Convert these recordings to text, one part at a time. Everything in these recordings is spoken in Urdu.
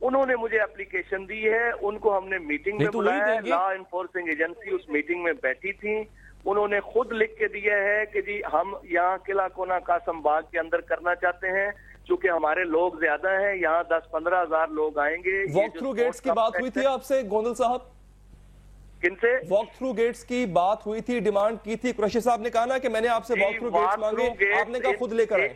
انہوں نے مجھے اپلیکیشن دی ہے, ان کو ہم نے میٹنگ میں بلایا ہے, لا انفورسنگ ایجنسی اس میٹنگ میں بیٹھی تھی, انہوں نے خود لکھ کے دیا ہے کہ جی ہم یہاں قلعہ کونا قاسم باغ کے اندر کرنا چاہتے ہیں, چونکہ ہمارے لوگ زیادہ ہیں, یہاں 10-15 ہزار لوگ آئیں گے. واک تھرو گیٹس کی بات ہوئی تھی آپ سے گوندل صاحب؟ کن سے؟ واک تھرو گیٹس کی بات ہوئی تھی, ڈیمانڈ کی تھی, قریشی صاحب نے کہا نا کہ میں نے آپ سے واک تھرو گیٹس مانگے, آپ نے کہا خود لے کر آئے.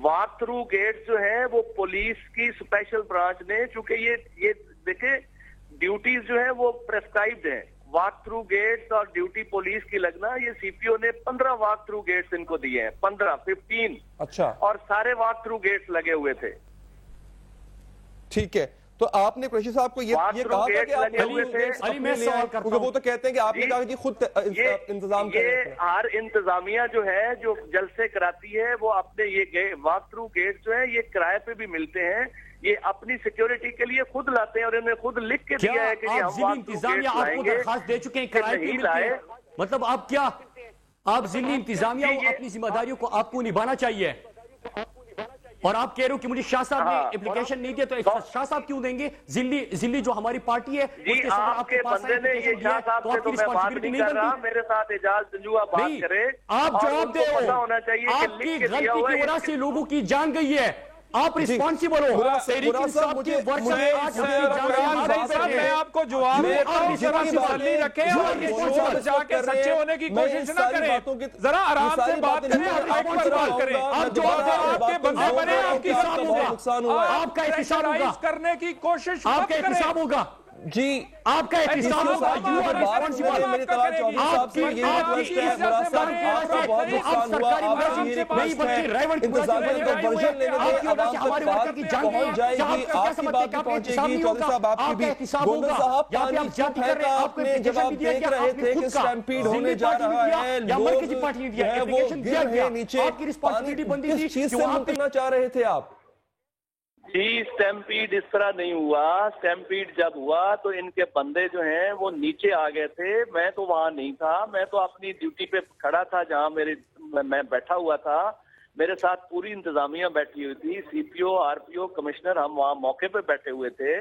واک تھرو گیٹس جو ہیں وہ پولیس کی اسپیشل برانچ نے, چونکہ یہ دیکھیں ڈیوٹیز جو ہیں وہ پریسکرائبڈ ہیں. واک تھرو گیٹس اور ڈیوٹی پولیس کی لگنا, یہ سی پی او نے 15 واک تھرو گیٹس ان کو دیے ہیں, 15 اچھا, اور سارے واک تھرو گیٹس لگے ہوئے تھے. ٹھیک ہے, تو آپ نے قریشی صاحب کو یہ کہا تھا کہ آپ کیونکہ وہ تو کہتے ہیں کہ آپ نے کہا کہ خود انتظام کریں. یہ ہر انتظامیہ جو ہے جو جلسے کراتی ہے وہ اپنے یہ واک تھرو گیٹ جو ہے یہ کرائے پہ بھی ملتے ہیں, یہ اپنی سیکیورٹی کے لیے خود لاتے ہیں, اور انہیں خود لکھ کے دیا ہے کہ ہم واک تھرو گیٹ لائیں گے. درخواست دے چکے ہیں کرائے پہ ملتے ہیں, مطلب آپ کیا, آپ ضمنی انتظامیہ اپنی ذمہ داریوں کو آپ کو نبھانا چاہیے, اور آپ کہہ رہے ہو کہ مجھے شاہ صاحب نے اپلیکیشن نہیں دیا, تو شاہ صاحب کیوں دیں گے؟ ضمنی جو ہماری پارٹی ہے جی آپ کے بندے نے یہ شاہ صاحب سے تو میں بات نہیں کر رہا, میرے ساتھ اعجاز جنجوہ بات کرے, آپ جواب دے پتا ہونا چاہیے کہ آپ کی لکھ کے غلطی دیا ہوا کی وجہ سے لوگوں کی جان گئی ہے, آپ ریسپانسیبل ہو. تحریک انصاف کے ورکر آج میں آپ کو جواب دیتا ہوں, ذرا سوالی رکھیں اور یہ شور بچا کے سچے ہونے کی کوشش نہ کریں, ذرا آرام سے بات کریں اور مائک پر بات کریں. آپ جواب دیں, آپ کے بندے بنے, آپ کی حساب ہوگا, آپ کا احتساب ہوگا کرنے کی کوشش آپ کا احتساب ہوگا جی, آپ کا احتساب ہوگا. میری طرح چودھری صاحب سے یہ ریکویسٹ ہے, مراد صاحب آپ کا بہت نقصان ہوا, آپ سے یہ ریکویسٹ ہے انتظامیہ کو ورژن لینے دیں, عوام تک بات پہنچ جائے گی, آپ کی بات بھی پہنچے گی, چودھری صاحب آپ کی بھی. گوندل صاحب پانی چپ ہے کہ آپ نے جب آپ دیکھ رہے تھے کہ اسٹیمپیڈ ہونے جا رہا ہے, لوگ جو ہے وہ گر رہے نیچے, پانی کس چیز سے منکرنا چاہ رہے تھے آپ؟ جی سٹیمپیڈ اس طرح نہیں ہوا, سٹیمپیڈ جب ہوا تو ان کے بندے جو ہیں وہ نیچے آ گئے تھے, میں تو وہاں نہیں تھا, میں تو اپنی ڈیوٹی پہ کھڑا تھا جہاں میں بیٹھا ہوا تھا, میرے ساتھ پوری انتظامیہ بیٹھی ہوئی تھی, سی پی او, آر پی او, کمشنر, ہم وہاں موقع پہ بیٹھے ہوئے تھے.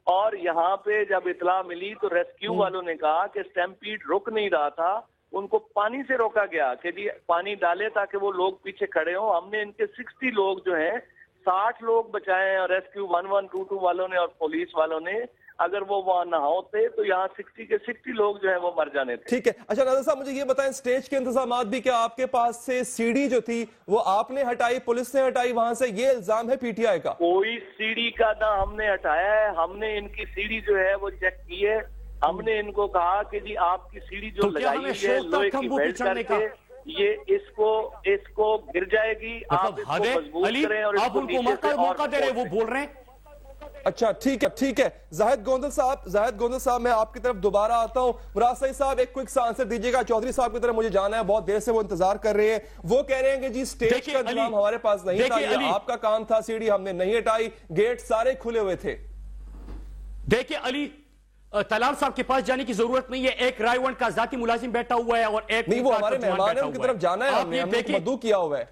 اور یہاں پہ جب اطلاع ملی تو ریسکیو والوں نے کہا کہ سٹیمپیڈ رک نہیں رہا تھا, ان کو پانی سے روکا گیا کہ جی پانی ڈالے تاکہ وہ لوگ پیچھے کھڑے ہوں. ہم نے ان کے 60 لوگ جو ہیں 60 لوگ بچائے ہیں, اور ریسکیو 1122 والوں نے اور پولیس والوں نے. اگر وہ وہاں نہ ہوتے تو یہاں 60 کے 60 لوگ جو ہیں وہ مر جانے تھے. ٹھیک ہے, اچھا ناظر صاحب مجھے یہ بتائیں, سٹیج کے انتظامات بھی کیا آپ کے پاس سے سیڑھی جو تھی وہ آپ نے ہٹائی, پولیس نے ہٹائی وہاں سے, یہ الزام ہے پی ٹی آئی کا؟ کوئی سیڑھی کا نہ ہم نے ہٹایا ہے, ہم نے ان کی سیڑھی جو ہے وہ چیک کی ہے, ہم نے ان کو کہا کہ جی آپ کی سیڑھی جو لگائی ہے لوہے کی بیلٹ کر کے یہ اس کو گر جائے گی, آپ اس کو مضبوط کریں, اور آپ ان کو موقع دے رہے, وہ بول رہے ہیں. اچھا ٹھیک ہے. زاہد گوندل صاحب میں آپ کی طرف دوبارہ آتا ہوں. مراد سعید صاحب ایک کوئک سا آنسر دیجئے گا, چودھری صاحب کی طرف مجھے جانا ہے, بہت دیر سے وہ انتظار کر رہے ہیں. وہ کہہ رہے ہیں کہ جی سٹیج کا انتظام ہمارے پاس نہیں تھا, یہ آپ کا کام تھا, سیڑھی ہم نے نہیں ہٹائی, گیٹ سارے کھلے ہوئے تھے. دیکھیں علی, طلال صاحب کے پاس جانے کی ضرورت نہیں ہے, ایک رائے ونڈ کا ذاتی ملازم بیٹھا ہوا ہے اور ایک نہیں, وہ ہمارے مہمان ہیں, ان کی طرف جانا ہے, ہم نے مدعو کیا ہوا ہے.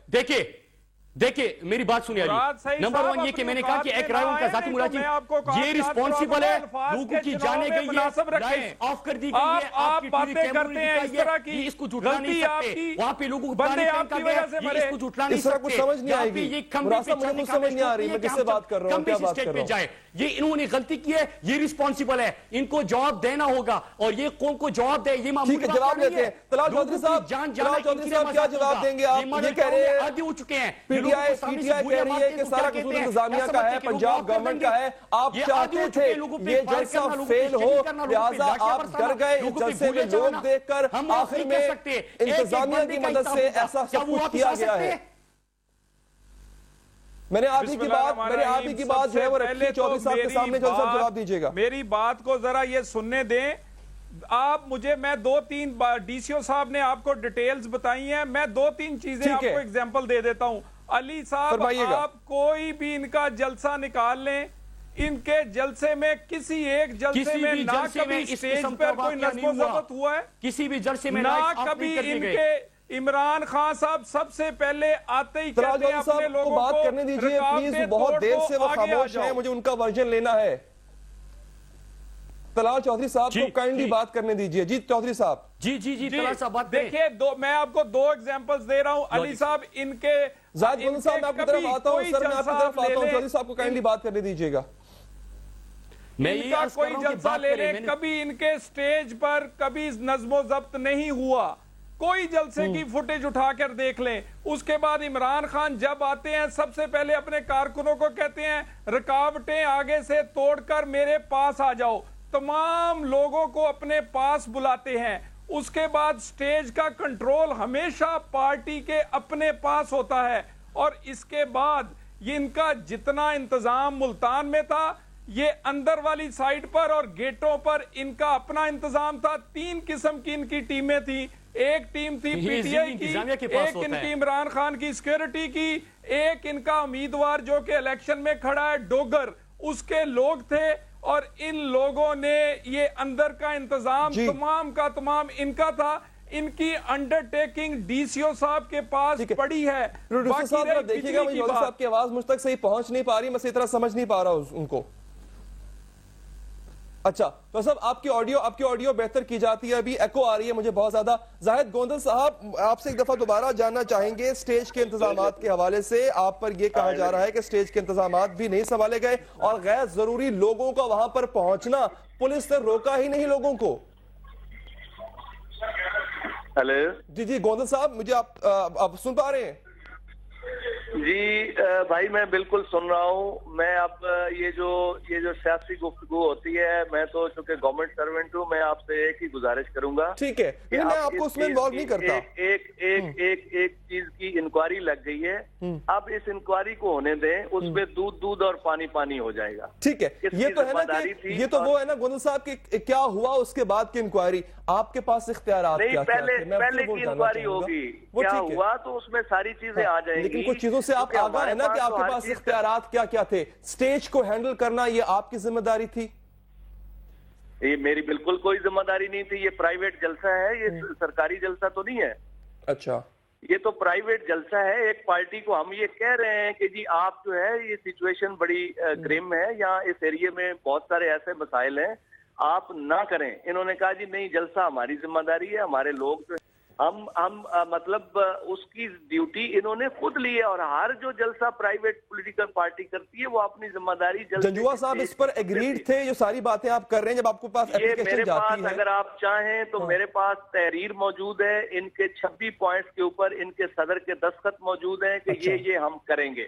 دیکھیں میری بات سنیے علی, نمبر 1 یہ کہ میں نے کہا کہ ایک رائے ونڈ کا ذاتی ملازم یہ ریسپانسیبل ہے, لوگوں کی جانے گئی ہے, لائف آف کر دی گئی ہے, آپ کی ٹی وی کیمروں نے دکھائی ہے, یہ اس کو جھٹلا نہیں سکتے, وہاں پہ لوگوں کو پانی پھینکا گیا, یہ اس کو جھٹلا نہیں سکتے. سمجھ نہیں آئے گی, مراد صاحب مجھے سمجھ نہیں آ رہی, میں کس سے بات کر رہا ہوں, کیا بات کر رہا ہوں. یہ انہوں نے غلطی کی ہے, یہ ریسپانسیبل ہے, ان کو جواب دینا ہوگا, اور یہ قوم کو جواب دے, یہ معمولی بات جواب لیتے ہیں. طلال چودھری صاحب کیا جواب دیں گے آپ؟ یہ کہہ رہے ہیں عادی ہو چکے ہیں, پی ٹی آئی کہہ رہی ہے کہ سارا قصور انتظامیہ کا ہے, پنجاب گورنمنٹ کا ہے, آپ چاہتے تھے یہ جلسہ فیل ہو, لہٰذا آپ ڈر گئے جلسے میں لوگ دیکھ کر, آخر میں انتظامیہ کی مدد سے ایسا سب کچھ کیا گیا ہے. میں نے آپ ہی کی بات جو ہے وہ رکھی چودھری صاحب کے سامنے, چودھری صاحب جواب دیجئے گا. میری بات کو ذرا یہ سننے دیں, آپ مجھے, میں 2-3 ڈی سی او صاحب نے آپ کو ڈیٹیلز بتائی ہیں, میں 2-3 چیزیں آپ کو ایگزامپل دے دیتا ہوں. علی صاحب آپ کوئی بھی ان کا جلسہ نکال لیں, ان کے جلسے میں کسی ایک جلسے میں نہ کبھی اسٹیج پر کوئی نظم و ضبط ہوا ہے, کسی بھی جلسے میں نہ کبھی ان کے عمران خان صاحب سب سے پہلے آتے ہی طلال کہتے ہیں چودھری اپنے صاحب کو لوگوں بات کو کرنے دیجئے پلیز، بہت دیر سے وہ خاموش ہیں، مجھے ان کا ورژن لینا ہے۔ طلال چودھری صاحب کو کائنڈلی بات کرنے دیجئے۔ جی چودھری صاحب۔ جی طلال صاحب بات کریں۔ دیکھیں میں آپ کو دو ایگزامپلز دے رہا ہوں علی صاحب، ان کے زاہد گوندل صاحب میں آپ کی طرف آتا ہوں، سر میں آپ کی طرف آتا ہوں، چودھری صاحب کو کائنڈلی بات کرنے دیجئے گا۔ ان کا کوئی جلسہ لے لیں، کبھی ان کے سٹیج پر کبھی نظم و ضبط نہیں ہوا، کوئی جلسے کی فوٹیج اٹھا کر دیکھ لیں۔ اس کے بعد عمران خان جب آتے ہیں سب سے پہلے اپنے کارکنوں کو کہتے ہیں رکاوٹیں آگے سے توڑ کر میرے پاس آ جاؤ، تمام لوگوں کو اپنے پاس بلاتے ہیں۔ اس کے بعد سٹیج کا کنٹرول ہمیشہ پارٹی کے اپنے پاس ہوتا ہے، اور اس کے بعد یہ ان کا جتنا انتظام ملتان میں تھا، یہ اندر والی سائٹ پر اور گیٹوں پر ان کا اپنا انتظام تھا۔ 3 قسم کی ان کی ٹیمیں تھیں، ایک ٹیم تھی پی ٹی آئی کی، ایک ان کی عمران خان کی سیکیورٹی کی، ایک ان کا امیدوار جو کہ الیکشن میں کھڑا ہے ڈوگر، اس کے لوگ تھے، اور ان لوگوں نے یہ اندر کا انتظام تمام کا تمام ان کا تھا۔ ان کی انڈرٹیکنگ ڈی سی او صاحب کے پاس پڑی ہے۔ پروڈیوسر صاحب دیکھیے گا، مجھے صاحب کی آواز مجھ تک صحیح پہنچ نہیں پا رہی، میں صحیح طرح سمجھ نہیں پا رہا ان کو۔ اچھا تو صاحب آپ کی آڈیو بہتر کی جاتی ہے، ابھی ایکو آ رہی ہے مجھے بہت زیادہ۔ زاہد گوندل صاحب آپ سے ایک دفعہ دوبارہ جاننا چاہیں گے سٹیج کے انتظامات کے حوالے سے، آپ پر یہ کہا جا رہا ہے کہ سٹیج کے انتظامات بھی نہیں سنبھالے گئے اور غیر ضروری لوگوں کا وہاں پر پہنچنا پولیس نے روکا ہی نہیں لوگوں کو۔ جی گوندل صاحب مجھے آپ سن پا رہے ہیں؟ جی بھائی میں بالکل سن رہا ہوں۔ میں اب یہ جو سیاسی گفتگو ہوتی ہے، میں تو چونکہ گورنمنٹ سرونٹ ہوں، میں آپ سے ایک ہی گزارش کروں گا، ٹھیک ہے میں آپ کو اس میں انوالو نہیں کرتا۔ ایک چیز کی انکوائری لگ گئی ہے، اب اس انکوائری کو ہونے دیں، اس میں دودھ اور پانی ہو جائے گا۔ ٹھیک ہے، یہ تو ہے نا کہ یہ تو وہ ہے نا گوندل صاحب کہ کیا ہوا اس کے بعد کی انکوائری، آپ کے پاس اختیارات کیا تھے؟ پہلے کی انکوائری ہوگی، کیا ہوا تو اس میں ساری چیزیں آ جائیں گی، لیکن کچھ چیزوں سے آپ آگاہ ہے نا کہ آپ کے پاس اختیارات کیا تھے، سٹیج کو ہینڈل کرنا یہ آپ کی ذمہ داری تھی؟ یہ میری بالکل کوئی ذمہ داری نہیں تھی، یہ پرائیویٹ جلسہ ہے، یہ سرکاری جلسہ تو نہیں ہے۔ اچھا یہ تو پرائیویٹ جلسہ ہے، ایک پارٹی کو ہم یہ کہہ رہے ہیں کہ جی آپ جو ہے یہ سچویشن بڑی گرم ہے، یہاں اس ایریے میں بہت سارے ایسے مسائل ہیں، آپ نہ کریں۔ انہوں نے کہا جی نہیں جلسہ ہماری ذمہ داری ہے، ہمارے لوگ جو ہم مطلب اس کی ڈیوٹی انہوں نے خود لی ہے، اور ہر جو جلسہ پرائیویٹ پولیٹیکل پارٹی کرتی ہے وہ اپنی ذمہ داری جنجوا صاحب اس پر ایگریڈ تھے، جو ساری باتیں آپ کر رہے ہیں جب آپ کو پاس اپلیکیشن جاتی ہے؟ اگر آپ چاہیں تو میرے پاس تحریر موجود ہے، ان کے 26 پوائنٹس کے اوپر ان کے صدر کے دستخط موجود ہیں کہ یہ ہم کریں گے۔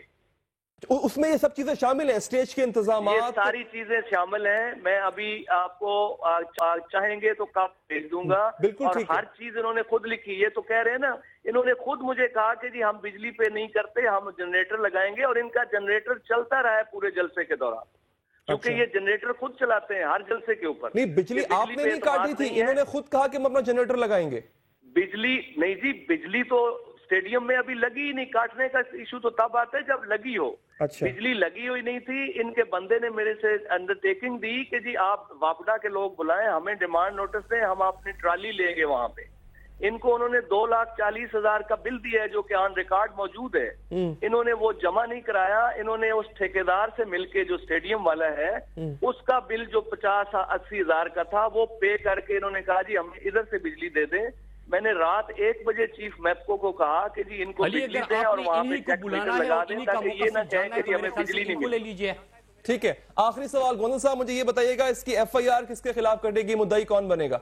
اس میں یہ سب چیزیں شامل ہیں، سٹیج کے انتظامات، یہ ساری چیزیں شامل ہیں۔ میں ابھی آپ کو چاہیں گے تو کب بھیج دوں گا، اور ہر چیز انہوں نے خود لکھی۔ یہ تو کہہ رہے ہیں نا، انہوں نے خود مجھے کہا کہ جی ہم بجلی پہ نہیں کرتے، ہم جنریٹر لگائیں گے، اور ان کا جنریٹر چلتا رہا ہے پورے جلسے کے دوران، کیونکہ یہ جنریٹر خود چلاتے ہیں ہر جلسے کے اوپر۔ نہیں بجلی آپ نے نہیں کاٹی تھی، انہوں نے خود کہا کہ ہم اپنا جنریٹر لگائیں گے۔ بجلی نہیں جی، بجلی تو اسٹیڈیم میں ابھی لگی ہی نہیں، کاٹنے کا ایشو تو تب آتا ہے جب لگی ہو۔ بجلی لگی ہوئی نہیں تھی، ان کے بندے نے میرے سے انڈرٹیکنگ دی کہ جی آپ واپڈا کے لوگ بلائیں، ہمیں ڈیمانڈ نوٹس دیں، ہم اپنی ٹرالی لیں گے وہاں پہ۔ ان کو انہوں نے 2,40,000 کا بل دیا ہے جو کہ آن ریکارڈ موجود ہے، انہوں نے وہ جمع نہیں کرایا۔ انہوں نے اس ٹھیکیدار سے مل کے جو اسٹیڈیم والا ہے اس کا بل جو 50-80 ہزار کا تھا وہ پے کر کے انہوں نے کہا جی ہمیں ادھر سے بجلی دے دیں۔ میں نے رات 1 بجے چیف میپکو کو کہا کہ جی ان کو بجلی دیں اور وہاں پہ چیک میٹر لگا دیں تاکہ یہ نہ کہیں کہ ہمیں بجلی نہیں ملی۔ ٹھیک ہے، آخری سوال گوندل صاحب مجھے یہ بتائیے گا اس کی ایف آئی آر کس کے خلاف کٹے گی، مدعی کون بنے گا؟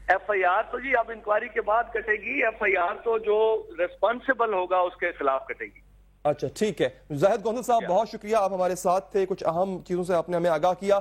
ایف آئی آر تو جی اب انکوائری کے بعد کٹے گی، ایف آئی آر تو جو ریسپانسبل ہوگا اس کے خلاف کٹے گی۔ اچھا ٹھیک ہے، زاہد گوندل صاحب بہت شکریہ، آپ ہمارے ساتھ تھے، کچھ اہم چیزوں سے آپ نے ہمیں آگاہ کیا۔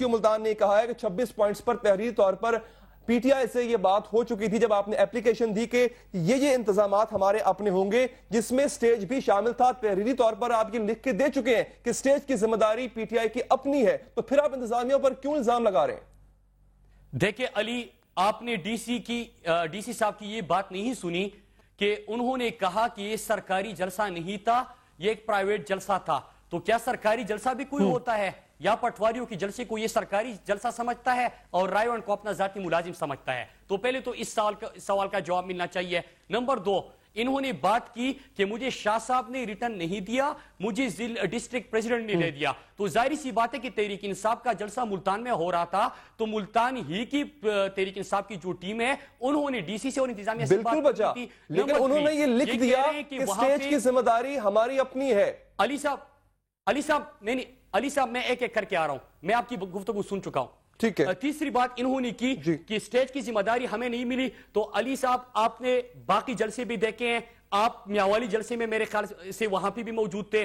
ملتان نے کہا ہے کہ 26 پوائنٹس پر تحریری طور پر پی ٹی آئی سے یہ بات ہو چکی تھی جب آپ نے اپلیکیشن دی کہ یہ انتظامات ہمارے اپنے ہوں گے، جس میں سٹیج بھی شامل تھا. تحریری طور پر آپ یہ لکھ کے دے چکے ہیں کہ سٹیج کی ذمہ داری پی ٹی آئی کی اپنی ہے، تو پھر آپ انتظامیہ پر کیوں الزام لگا رہے ہیں؟ دیکھیں علی، آپ نے ڈی سی صاحب کی یہ بات نہیں سنی کہ انہوں نے کہا کہ یہ سرکاری جلسہ نہیں تھا، یہ ایک پرائیویٹ جلسہ تھا. تو کیا سرکاری جلسہ بھی کوئی ہوتا ہے؟ یا پٹواریوں کی جلسے کو یہ سرکاری جلسہ سمجھتا ہے اور رائے ون کو اپنا ذاتی ملازم سمجھتا ہے؟ تو پہلے تو اس سوال کا جواب ملنا چاہیے. نمبر 2، انہوں نے بات کی کہ مجھے شاہ صاحب نے ریٹرن نہیں دیا، مجھے ڈسٹرکٹ پریزیڈنٹ نے دے دیا. تو ظاہری سی بات ہے کہ تحریک انصاف کا جلسہ ملتان میں ہو رہا تھا، تو ملتان ہی کی تحریک انصاف کی جو ٹیم ہے انہوں نے ڈی سی سے اور انتظامیہ سے بات بچا، کی. لیکن انہوں نے یہ لکھ دیا کہ سٹیج کی ذمہ داری ہماری اپنی ہے. علی صاحب میں ایک ایک کر کے آ رہا ہوں، میں آپ کی گفتگو سن چکا ہوں. ٹھیک ہے. تیسری بات انہوں نے کی کہ سٹیج کی ذمہ داری ہمیں نہیں ملی. تو علی صاحب آپ نے باقی جلسے بھی دیکھے ہیں، آپ میاوالی جلسے میں میرے خیال سے وہاں پہ بھی موجود تھے.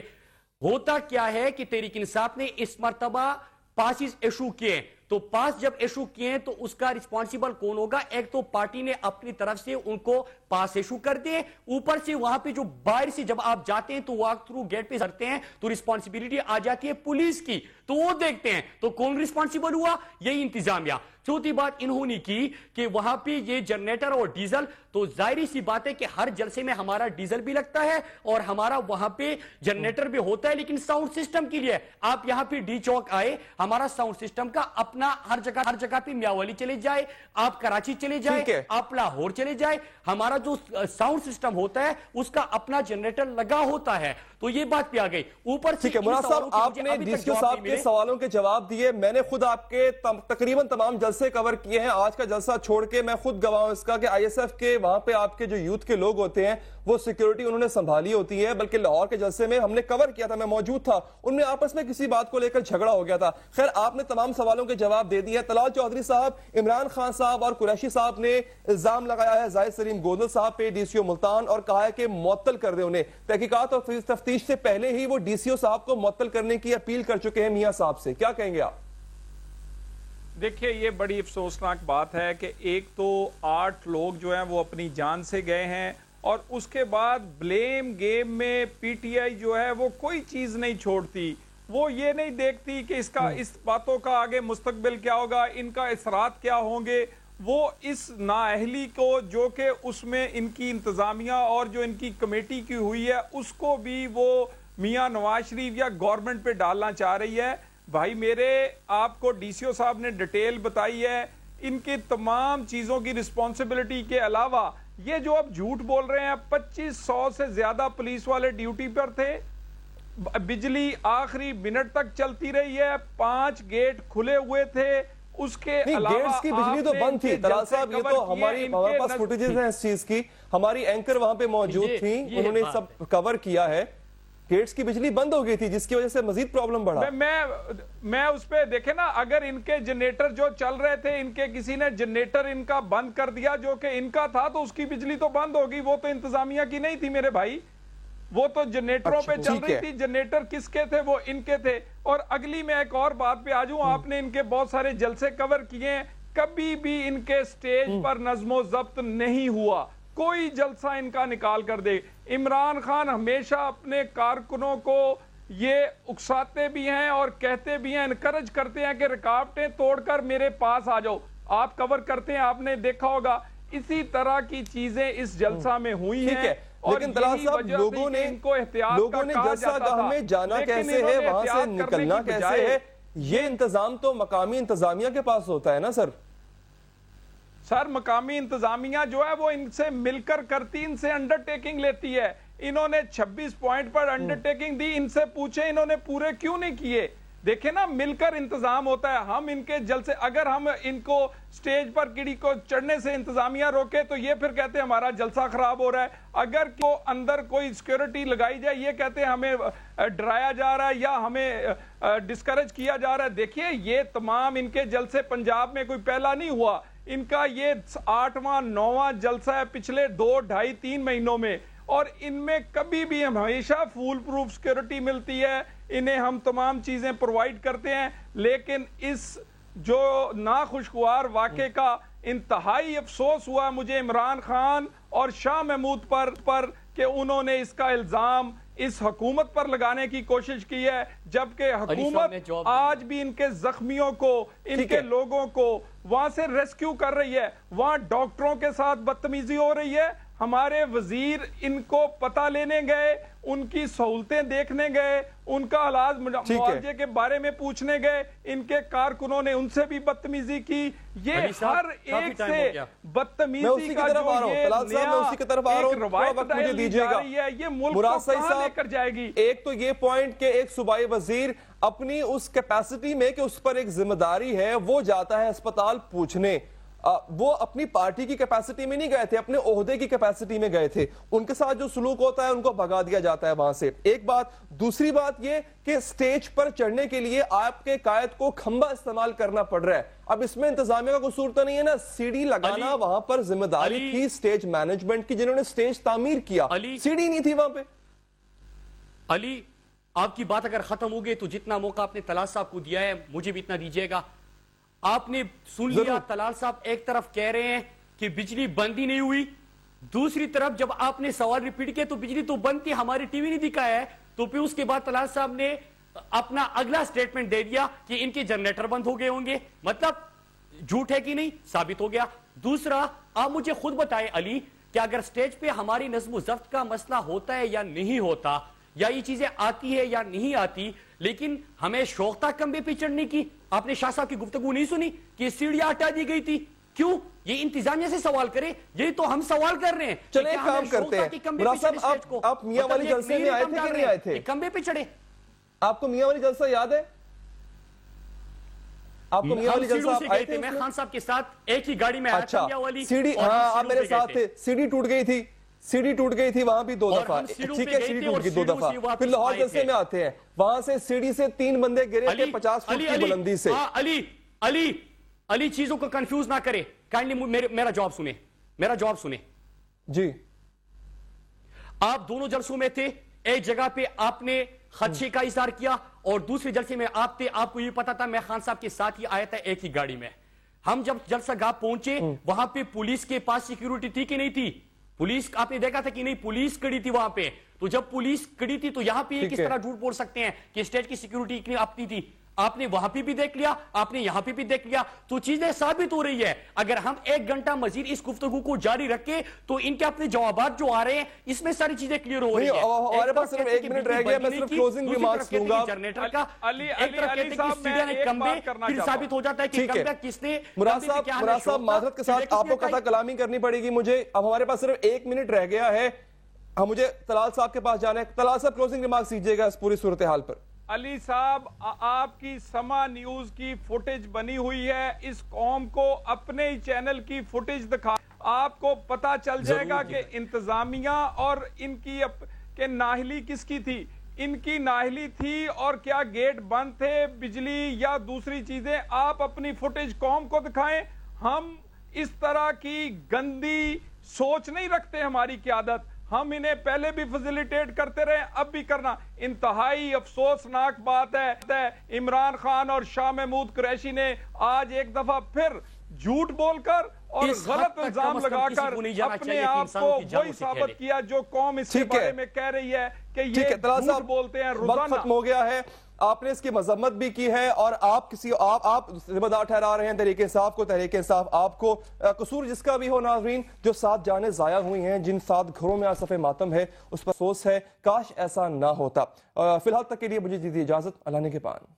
ہوتا کیا ہے کہ تحریک انصاف نے اس مرتبہ پاسز ایشو کیے، تو پاس جب ایشو کیے تو اس کا رسپانسیبل کون ہوگا؟ ایک تو پارٹی نے اپنی طرف سے ان کو پاس ایشو کر دے، اوپر سے وہاں پہ جو باہر سے جب آپ جاتے ہیں تو واک تھرو گیٹ پہ کرتے ہیں تو رسپانسیبلٹی آ جاتی ہے پولیس کی، تو وہ دیکھتے ہیں تو کون رسپانسیبل ہوا؟ یہی انتظامیہ. چوتھی بات انہوں نے کی کہ وہاں پہ یہ جنریٹر اور ڈیزل، تو ظاہری سی بات ہے کہ ہر جلسے میں ہمارا ڈیزل بھی لگتا ہے اور ہمارا وہاں پہ جنریٹر بھی ہوتا ہے، لیکن ساؤنڈ سسٹم کے لیے آپ یہاں پہ ڈی چوک آئے، ہمارا ساؤنڈ سسٹم کا اپنا ہر جگہ پہ میاوالی چلے جائے، آپ کراچی چلے جائے، آپ لاہور چلے جائے، ہمارا جو ساؤنڈ سسٹم ہوتا ہے اس کا اپنا جنریٹر لگا ہوتا ہے. تو یہ بات پہ آ گئی. اوپر سے مولانا صاحب آپ نے ڈی سی صاحب کے سوالوں کے جواب دیے، میں نے خود آپ کے تقریباً تمام جلسے کور کیے ہیں. آج کا جلسہ چھوڑ کے میں خود گواہ ہوں اس کا کہ آئی ایس ایف کے وہاں پہ آپ کے جو یوتھ کے لوگ ہوتے ہیں وہ سیکیورٹی انہوں نے سنبھالی ہوتی ہے، بلکہ لاہور کے جلسے میں ہم نے کور کیا تھا، میں موجود تھا، ان میں آپس میں کسی بات کو لے کر جھگڑا ہو گیا تھا. خیر آپ نے تمام سوالوں کے جواب دے دیے. طلال چودھری صاحب، عمران خان صاحب اور قریشی صاحب نے الزام لگایا ہے زاہد سلیم گودل صاحب پہ، ڈی سی او ملتان، اور کہا ہے کہ معطل کر دے انہیں. تحقیقات اور تفتیش سے پہلے ہی وہ ڈی سی او صاحب کو معطل کرنے کی اپیل کر چکے ہیں میاں صاحب سے. کیا کہیں گے آپ؟ دیکھیے یہ بڑی افسوسناک بات ہے کہ ایک تو 8 لوگ جو ہیں وہ اپنی جان سے گئے ہیں، اور اس کے بعد بلیم گیم میں پی ٹی آئی جو ہے وہ کوئی چیز نہیں چھوڑتی. وہ یہ نہیں دیکھتی کہ اس باتوں کا آگے مستقبل کیا ہوگا، ان کا اثرات کیا ہوں گے. وہ اس نااہلی کو جو کہ اس میں ان کی انتظامیہ اور جو ان کی کمیٹی کی ہوئی ہے اس کو بھی وہ میاں نواز شریف یا گورنمنٹ پہ ڈالنا چاہ رہی ہے. بھائی میرے آپ کو ڈی سی او صاحب نے ڈیٹیل بتائی ہے، ان کے تمام چیزوں کی رسپانسبلٹی کے علاوہ یہ جو اب جھوٹ بول رہے ہیں، 2500 سے زیادہ پولیس والے ڈیوٹی پر تھے، بجلی آخری منٹ تک چلتی رہی ہے، 5 گیٹ کھلے ہوئے تھے، اس کے علاوہ گیٹس کی بجلی تو بند تھی. طلال صاحب یہ تو ہمارے پاس فوٹیجز ہیں اس چیز کی، ہماری اینکر وہاں پہ موجود تھیں، انہوں نے سب کور کیا ہے. گیٹس کی بجلی بند ہو گئی تھی جس کی وجہ سے مزید پرابلم بڑھا. میں اس پہ دیکھیں نا، اگر ان کے جنریٹر جو چل رہے تھے، ان کے کسی نے جنریٹر ان کا بند کر دیا جو کہ ان کا تھا، تو اس کی بجلی تو بند ہوگی. وہ تو انتظامیہ کی نہیں تھی میرے بھائی، وہ تو جنریٹروں پہ چل رہی تھی. جنریٹر کس کے تھے؟ وہ ان کے تھے. اور اگلی میں ایک اور بات پہ آ جاؤں، آپ نے ان کے بہت سارے جلسے کور کیے ہیں، کبھی بھی ان کے سٹیج پر نظم و ضبط نہیں ہوا. کوئی جلسہ ان کا نکال کر دے. عمران خان ہمیشہ اپنے کارکنوں کو یہ اکساتے بھی ہیں اور کہتے بھی ہیں، انکرج کرتے ہیں کہ رکاوٹیں توڑ کر میرے پاس آ جاؤ. آپ کور کرتے ہیں، آپ نے دیکھا ہوگا اسی طرح کی چیزیں اس جلسہ میں ہوئی ہیں. لیکن طلال صاحب لوگوں نے جلسہ گاہ میں جانا کیسے ہے، وہاں سے نکلنا کیسے ہے، یہ انتظام تو مقامی انتظامیہ کے پاس ہوتا ہے نا سر. سر مقامی انتظامیہ جو ہے وہ ان سے مل کر کرتی، ان سے انڈرٹیکنگ لیتی ہے. انہوں نے 26 پوائنٹ پر انڈرٹیکنگ دی، ان سے پوچھیں انہوں نے پورے کیوں نہیں کیے. دیکھیں نا، مل کر انتظام ہوتا ہے. ہم ان کے جلسے، اگر ہم ان کو سٹیج پر کڑی کو چڑھنے سے انتظامیہ روکے تو یہ پھر کہتے ہیں ہمارا جلسہ خراب ہو رہا ہے. اگر کو اندر کوئی سیکیورٹی لگائی جائے یہ کہتے ہیں ہمیں ڈرایا جا رہا ہے یا ہمیں ڈسکریج کیا جا رہا ہے. دیکھیے یہ تمام ان کے جلسے پنجاب میں کوئی پہلا نہیں ہوا، ان کا یہ 8واں 9واں جلسہ ہے پچھلے 2 2.5 3 مہینوں میں، اور ان میں کبھی بھی ہمیشہ فول پروف سیکیورٹی ملتی ہے. انہیں ہم تمام چیزیں پرووائڈ کرتے ہیں، لیکن اس جو ناخوشگوار واقعے کا انتہائی افسوس ہوا مجھے عمران خان اور شاہ محمود پر کہ انہوں نے اس کا الزام اس حکومت پر لگانے کی کوشش کی ہے، جبکہ حکومت آج بھی ان کے زخمیوں کو، ان کے لوگوں کو وہاں سے ریسکیو کر رہی ہے، وہاں ڈاکٹروں کے ساتھ بدتمیزی ہو رہی ہے۔ ہمارے وزیر ان کو پتہ لینے گئے، ان کی سہولتیں دیکھنے گئے، ان کا حالات معالجے کے بارے میں پوچھنے گئے، ان کے کارکنوں نے ان سے بھی بدتمیزی کی۔ یہ ہر ایک سے بدتمیزی کا جو یہ نیا ایک روایت ڈالی جا رہی ہے، یہ ملک کو کہاں لے کر جائے گی؟ ایک تو یہ پوائنٹ کہ ایک صوبائی وزیر اپنی اس کیپیسٹی میں کہ اس پر ایک ذمہ داری ہے، وہ جاتا ہے اسپتال پوچھنے، وہ اپنی پارٹی کی کیپیسٹی میں نہیں گئے تھے، اپنے عہدے کی کیپیسٹی میں گئے تھے، ان کے ساتھ جو سلوک ہوتا ہے ان کو بھگا دیا جاتا ہے وہاں سے۔ ایک بات، دوسری بات یہ کہ سٹیج پر چڑھنے کے لیے آپ کے قائد کو کھمبا استعمال کرنا پڑ رہا ہے۔ اب اس میں انتظامیہ کا قصور تو نہیں ہے نا، سیڑھی لگانا وہاں پر ذمہ داری تھی سٹیج مینجمنٹ کی، جنہوں نے سٹیج تعمیر کیا، سیڑھی نہیں تھی وہاں پہ۔ علی، آپ کی بات اگر ختم ہو گئی تو جتنا موقع آپ نے طلال صاحب کو دیا ہے مجھے بھی اتنا دیجیے گا۔ آپ نے سن لیا، طلال صاحب ایک طرف کہہ رہے ہیں کہ بجلی بند ہی نہیں ہوئی، دوسری طرف جب آپ نے سوال ریپیٹ کیا تو بجلی تو بند تھی، ہماری ٹی وی نہیں دکھایا ہے، تو پھر اس کے بعد طلال صاحب نے اپنا اگلا سٹیٹمنٹ دے دیا کہ ان کے جنریٹر بند ہو گئے ہوں گے، مطلب جھوٹ ہے کہ نہیں، ثابت ہو گیا۔ دوسرا، آپ مجھے خود بتائیں علی کہ اگر سٹیج پہ ہماری نظم و ضبط کا مسئلہ ہوتا ہے یا نہیں ہوتا، یا یہ چیزیں آتی ہے یا نہیں آتی، لیکن ہمیں شوق تھا کمبے پہ چڑھنے کی، آپ نے شاہ صاحب کی گفتگو نہیں سنی کہ سیڑھیاں ہٹا دی گئی تھی، کیوں؟ یہ انتظامیہ سے سوال کرے، یہی تو ہم سوال کر رہے ہیں۔ چلیں ایک کام کرتے ہیں، مراد صاحب آپ میاں والی جلسے میں آئے تھے کہ نہیں آئے تھے؟ کمبے پہ چڑھے، آپ کو میاں والی جلسہ یاد ہے؟ آپ کو میاں والی جلسہ آئے تھے؟ میں خان صاحب کے ساتھ ایک ہی گاڑی میں آیا تھا میاں والی، سیڑھی، ہاں آپ میرے ساتھ تھے، سیڑھی ٹوٹ گئی تھی، سیڑھی ٹوٹ گئی تھی وہاں بھی 2 دفعہ، ٹھیک ہے سیڑھی ٹوٹ گئی 2 دفعہ، پھر لاہور جلسے میں آتے ہیں، وہاں سے سیڑھی سے 3 بندے گرے تھے 50 فٹ کی بلندی سے۔ علی چیزوں کو کنفیوز نہ کرے، کائنڈلی میرا جواب سنے جی۔ آپ دونوں جلسوں میں تھے، ایک جگہ پہ آپ نے خدشے کا اظہار کیا اور دوسرے جلسے میں آپ تھے، آپ کو یہ پتا تھا میں خان صاحب کے ساتھ ہی آیا تھا ایک ہی گاڑی میں۔ ہم جب جلسہ گاہ پہنچے وہاں پہ پولیس کے پاس سیکیورٹی تھی کہ نہیں تھی؟ پولیس آپ نے دیکھا تھا کہ نہیں پولیس کڑی تھی وہاں پہ، تو جب پولیس کڑی تھی تو یہاں پہ یہ کس طرح جھوٹ بول سکتے ہیں کہ اسٹیٹ کی سیکیورٹی اتنی اپنی تھی؟ آپ نے وہاں پہ بھی دیکھ لیا، آپ نے یہاں پہ بھی دیکھ لیا، تو چیزیں ثابت ہو رہی ہے۔ اگر ہم 1 گھنٹہ مزید اس گفتگو کو جاری رکھیں تو ان کے اپنے جوابات جو آ رہے ہیں اس میں ساری چیزیں کلیئر ہو رہی ہیں۔ ہمارے پاس صرف 1 منٹ رہ گیا، میں صرف کلوزنگ ریمارکس دوں گا۔ جنریٹر کا ایک طرف کہتے ہیں کہ سیڑھیاں نے کمبے، پھر ثابت ہو جاتا ہے کہ کمبے کس نے۔ مراد صاحب معذرت کے ساتھ آپ کو قطع کلامی کرنی پڑے گی مجھے، اب ہمارے پاس صرف 1 منٹ رہ گیا ہے، ہم مجھے طلال صاحب کے پاس جانا ہے۔ طلال صاحب کلوزنگ ریمارکس دیجیے گا اس پوری صورتحال پر۔ علی صاحب، آپ کی سما نیوز کی فوٹیج بنی ہوئی ہے، اس قوم کو اپنے ہی چینل کی فوٹیج دکھا، آپ کو پتا چل جائے گا کہ انتظامیہ اور ان کی کہ ناہلی کس کی تھی۔ ان کی ناہلی تھی اور کیا گیٹ بند تھے، بجلی یا دوسری چیزیں، آپ اپنی فوٹیج قوم کو دکھائیں۔ ہم اس طرح کی گندی سوچ نہیں رکھتے، ہماری قیادت، ہم انہیں پہلے بھی فیسیلیٹیٹ کرتے رہے، اب بھی کرنا۔ انتہائی افسوسناک بات ہے، عمران خان اور شاہ محمود قریشی نے آج ایک دفعہ پھر جھوٹ بول کر اور غلط الزام لگا کر اپنے آپ کو وہی ثابت کیا جو قوم اس کے بارے میں کہہ رہی ہے کہ یہ جھوٹ بولتے ہیں روزانہ۔ وقت ختم ہو گیا ہے، آپ نے اس کی مذمت بھی کی ہے اور آپ ذمہ دار ٹھہرا رہے ہیں تحریک انصاف کو، تحریک انصاف آپ کو، قصور جس کا بھی ہو ناظرین، جو 7 جانیں ضائع ہوئی ہیں، جن 7 گھروں میں آصف ماتم ہے، اس پر افسوس ہے، کاش ایسا نہ ہوتا۔ فی الحال تک کے لیے مجھے دیجیے اجازت، اللہ نے کے پان۔